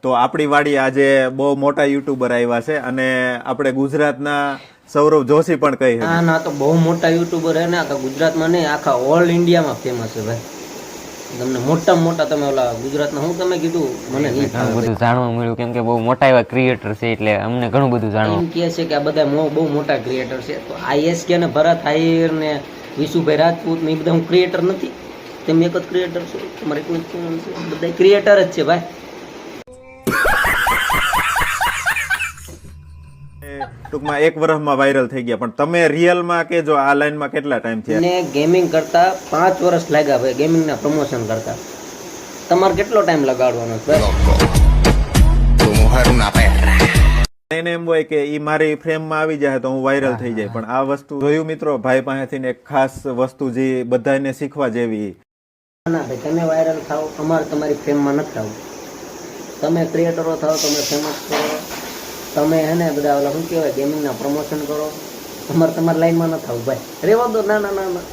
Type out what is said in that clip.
તો આપણી વાડી આજે બહુ મોટા યુટ્યુબર આવ્યા છે અને આપણે ગુજરાતના સૌરવ જોશી પણ કહી ના ના તો બહુ મોટા યુટ્યુબર હે ને આખા ગુજરાતમાં નહીં આખા ઓલ ઇન્ડિયામાં ફેમસ છે ભાઈ. તમને મોટામાં મોટા તમે ઓલા ગુજરાતના હું તમે કીધું મને નહીં ઘણું બધું જાણવા મળ્યું કેમ કે બહુ મોટા એવા ક્રિએટર છે એટલે અમને ઘણું બધું જાણવા એમ કહે છે કે આ બધા બહુ મોટા ક્રિએટર છે. તો ISK ને ભરત આહિર ને વિશુભાઈ રાજપૂત ને એ બધા હું ક્રિએટર નથી. તેમ એક જ ક્રિએટર છું. તમારે એકલું જ channel છે. બધા ક્રિએટર જ છે ભાઈ. ટૂંકમાં 1 વર્ષમાં વાયરલ થઈ ગયા. પણ તમે રિયલમાં કે જો આ લાઈનમાં કેટલા ટાઈમ થયા? ને ગેમિંગ કરતા 5 વર્ષ લાગ્યા ભાઈ ગેમિંગના પ્રમોશન કરતા. તમારે કેટલો ટાઈમ લગાડવાનો છે એને એમ હોય કે ઈ મારી ફ્રેમમાં આવી જાય તો હું વાયરલ થઈ જાય. પણ આ વસ્તુ જોયું મિત્રો, ભાઈ પાસેથી એક ખાસ વસ્તુ જે બધાને શીખવા જેવી. ના ભાઈ તમે વાયરલ થાવ, અમારે તમારી ફેમમાં નથી થવું. તમે ક્રિએટરો થાવ, તમે ફેમસ કરો, તમે હે ને બધા ઓલા શું કહેવાય ગેમિંગના પ્રમોશન કરો. અમારે તમારી લાઈનમાં ન થવું ભાઈ. રેવા દો. ના ના ના ના